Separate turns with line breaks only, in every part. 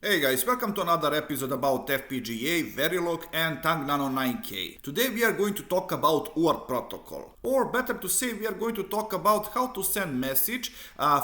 Hey guys, welcome to another episode about FPGA, Verilog and Tang Nano 9K. Today we are going to talk about UART protocol, or better to say we are going to talk about how to send message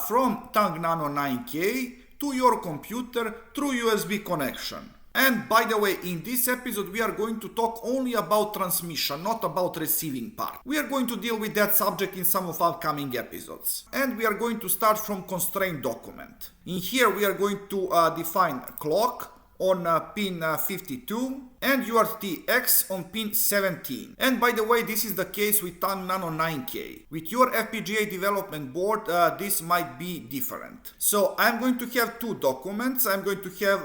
from Tang Nano 9K to your computer through USB connection. And by the way, in this episode we are going to talk only about transmission, not about receiving part. We are going to deal with that subject in some of upcoming episodes. And we are going to start from constraint document. In here we are going to define clock on pin 52 and UART on pin 17. And by the way, this is the case with Tang Nano 9K. With your FPGA development board, this might be different. So I'm going to have two documents. I'm going to have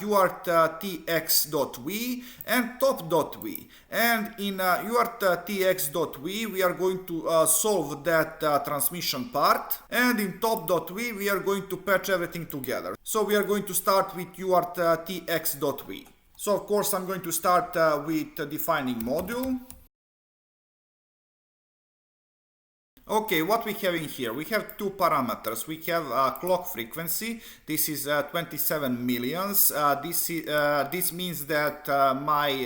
UART-tx.v and top.v. And in UART-tx.v, we are going to solve that transmission part. And in top.v, we are going to patch everything together. So we are going to start with UART-tx.v. So of course I'm going to start with defining module. Okay, what we have in here? We have two parameters. We have clock frequency. This is 27 millions. This means that my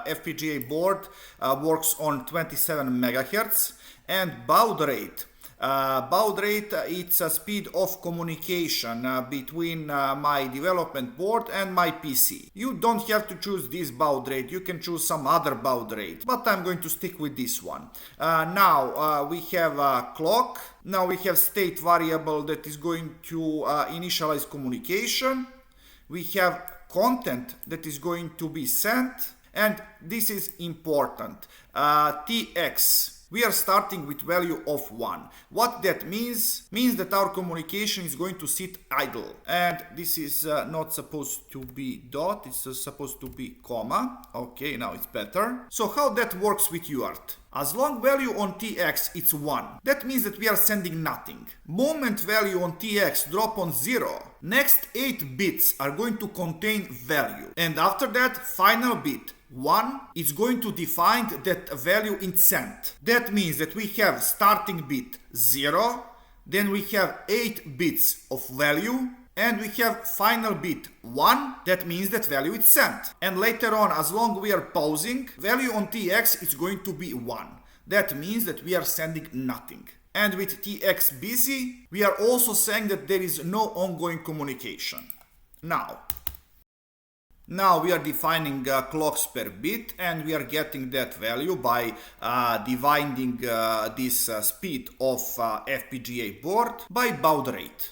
FPGA board works on 27 megahertz. And baud rate. Baud rate, it's a speed of communication between my development board and my PC. You don't have to choose this baud rate, you can choose some other baud rate, but I'm going to stick with this one. Now we have clock, now we have state variable that is going to initialize communication. We have content that is going to be sent, and this is important, TX. We are starting with value of 1. What that means that our communication is going to sit idle. And this is not supposed to be dot, it's supposed to be comma. Okay, now it's better. So how that works with UART? As long value on TX it's 1, that means that we are sending nothing. Moment value on TX drop on 0, next 8 bits are going to contain value. And after that, final bit 1 is going to define that value in sent. That means that we have starting bit 0, then we have 8 bits of value, and we have final bit 1, that means that value is sent. And later on, as long we are pausing, value on TX is going to be 1. That means that we are sending nothing. And with TX busy, we are also saying that there is no ongoing communication. Now we are defining clocks per bit, and we are getting that value by dividing this speed of FPGA board by baud rate.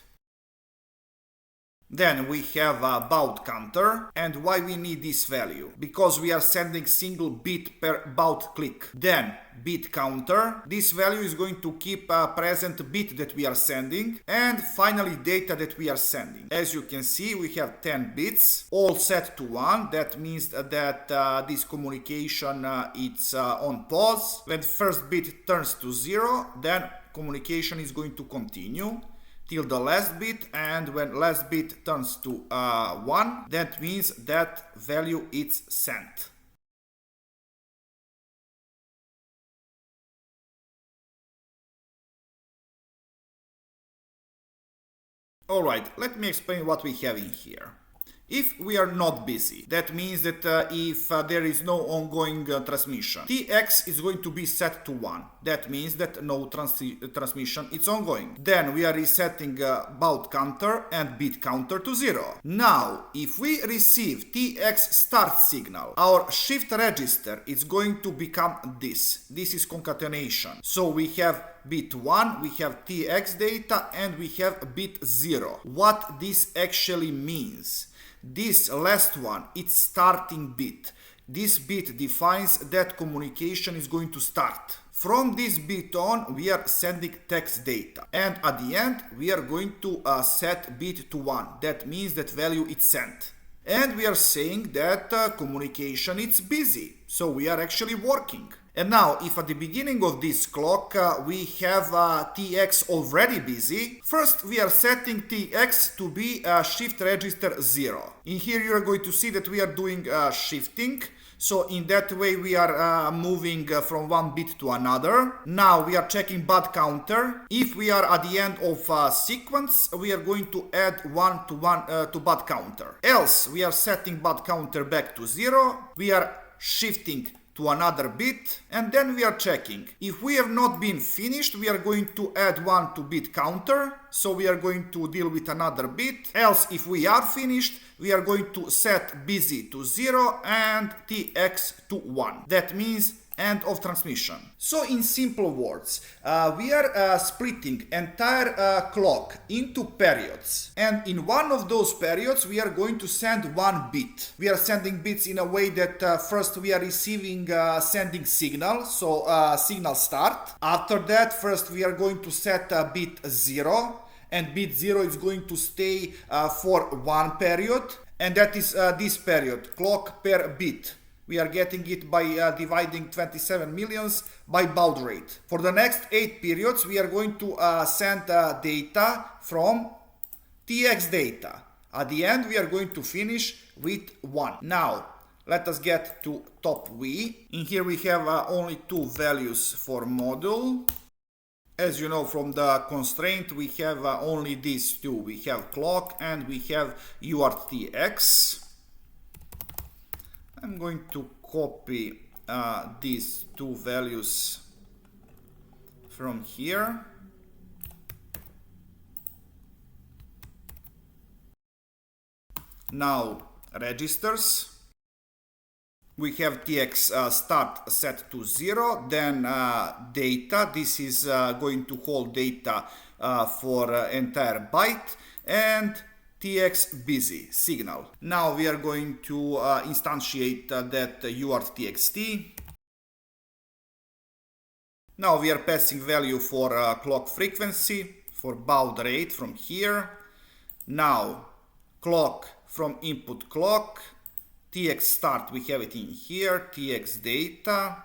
Then we have a baud counter, and why we need this value? Because we are sending single bit per baud click. Then bit counter, this value is going to keep a present bit that we are sending, and finally data that we are sending. As you can see, we have 10 bits all set to 1. That means that this communication it's on pause. When first bit turns to 0, then communication is going to continue till the last bit, and when last bit turns to 1, that means that value is sent. Alright, let me explain what we have in here. If we are not busy, that means that if there is no ongoing transmission, TX is going to be set to 1. That means that no transmission is ongoing. Then we are resetting baud counter and bit counter to 0. Now, if we receive TX start signal, our shift register is going to become this. This is concatenation. So we have bit 1, we have TX data, and we have bit 0. What this actually means? This last one, it's starting bit. This bit defines that communication is going to start. From this bit on, we are sending text data. And at the end, we are going to set bit to 1. That means that value is sent. And we are saying that communication is busy. So we are actually working. And now, if at the beginning of this clock we have TX already busy, first we are setting TX to be shift register 0. In here you are going to see that we are doing shifting. So in that way we are moving from one bit to another. Now we are checking bud counter. If we are at the end of a sequence, we are going to add 1 to bud counter. Else we are setting bud counter back to 0. We are shifting to another bit, and then we are checking. If we have not been finished, we are going to add 1 to bit counter, so we are going to deal with another bit. Else, if we are finished, we are going to set busy to 0 and TX to 1. That means end of transmission. So in simple words, we are splitting entire clock into periods, and in one of those periods we are going to send one bit. We are sending bits in a way that first we are receiving sending signal, so signal start. After that, first we are going to set bit 0, and bit 0 is going to stay for one period, and that is this period, clock per bit. We are getting it by dividing 27 millions by baud rate. For the next 8 periods, we are going to send data from TX data. At the end, we are going to finish with 1. Now, let us get to top V. In here we have only 2 values for module. As you know from the constraint, we have only these 2. We have clock and we have UART TX. I'm going to copy these 2 values from here. Now registers. We have TX start set to 0, then data. This is going to hold data for entire byte, and TX busy signal. Now we are going to instantiate that UART TXT. Now we are passing value for clock frequency, for baud rate from here. Now clock from input clock, TX start, we have it in here, TX data.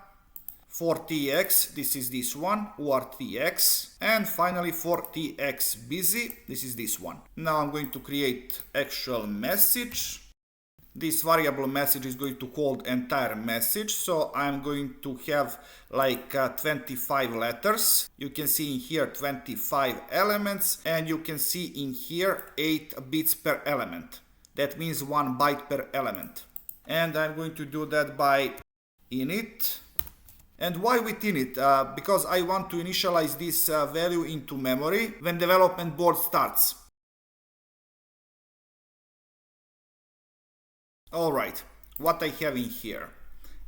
For TX, this is this one, UART TX, and finally for TX busy, this is this one. Now I'm going to create actual message. This variable message is going to hold entire message, so I'm going to have like 25 letters. You can see in here 25 elements, and you can see in here 8 bits per element. That means 1 byte per element. And I'm going to do that by init. And why with init? Because I want to initialize this value into memory when development board starts. Alright, what I have in here.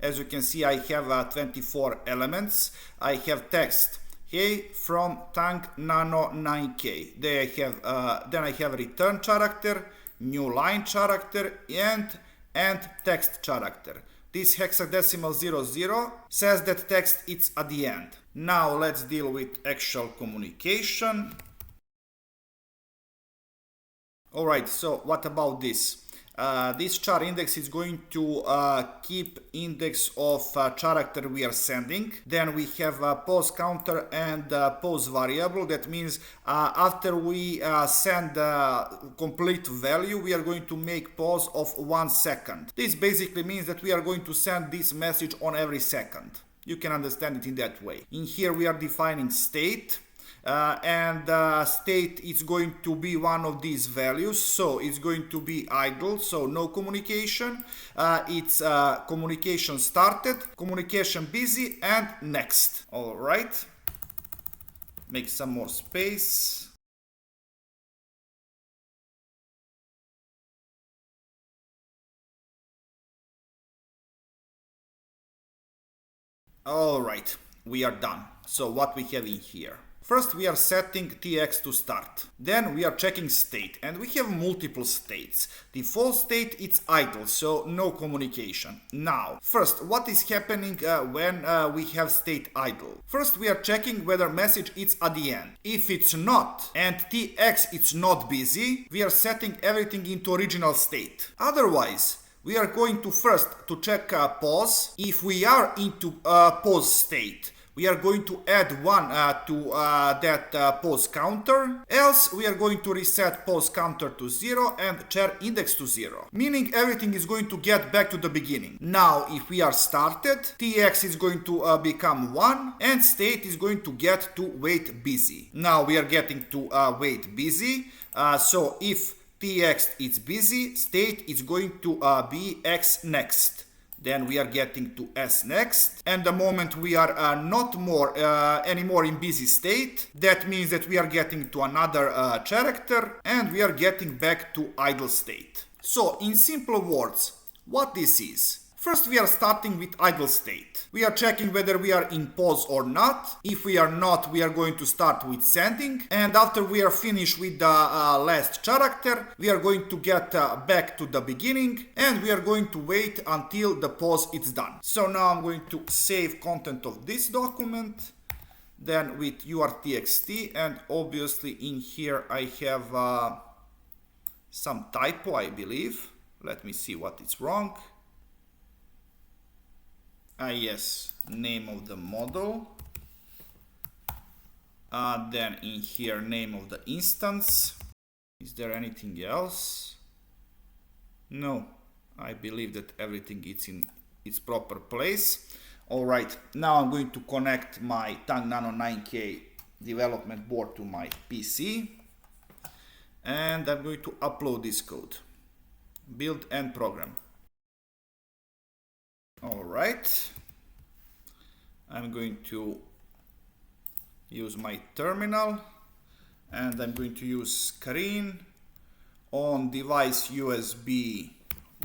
As you can see, I have 24 elements. I have text, hey, from Tang Nano 9K. Then I have return character, new line character, and text character. This hexadecimal 00 says that text is at the end. Now let's deal with actual communication. Alright, so what about this? This char index is going to keep index of character we are sending. Then we have a pause counter and pause variable. That means after we send complete value, we are going to make pause of 1 second. This basically means that we are going to send this message on every second. You can understand it in that way. In here we are defining state. State is going to be one of these values, so it's going to be idle, so no communication. It's communication started, communication busy, and next. All right, make some more space. All right, we are done. So what we have in here? First, we are setting TX to start. Then we are checking state, and we have multiple states. Default state is idle, so no communication. Now, first, what is happening when we have state idle? First, we are checking whether message is at the end. If it's not, and TX is not busy, we are setting everything into original state. Otherwise, we are going to first to check pause. If we are into pause state, we are going to add one to that pause counter. Else, we are going to reset pause counter to 0 and chair index to 0. Meaning everything is going to get back to the beginning. Now, if we are started, TX is going to become 1 and state is going to get to wait busy. Now we are getting to wait busy. So if TX is busy, state is going to be X next. Then we are getting to S next. And the moment we are not anymore in busy state, that means that we are getting to another character and we are getting back to idle state. So in simple words, what this is? First, we are starting with idle state. We are checking whether we are in pause or not. If we are not, we are going to start with sending. And after we are finished with the last character, we are going to get back to the beginning and we are going to wait until the pause is done. So now I'm going to save content of this document. Then with UART and obviously in here I have some typo, I believe. Let me see what is wrong. Yes, name of the model. Then in here, name of the instance. Is there anything else? No, I believe that everything is in its proper place. All right, now I'm going to connect my Tang Nano 9K development board to my PC. And I'm going to upload this code. Build and program. All right, I'm going to use my terminal and I'm going to use screen on device USB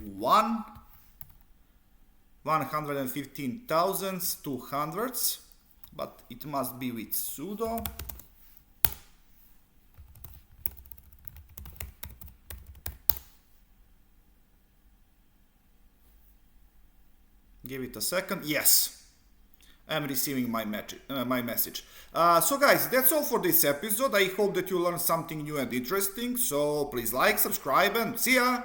115,200, but it must be with sudo. Give it a second. Yes, I'm receiving my message. So guys, that's all for this episode. I hope that you learned something new and interesting. So please like, subscribe, and see ya!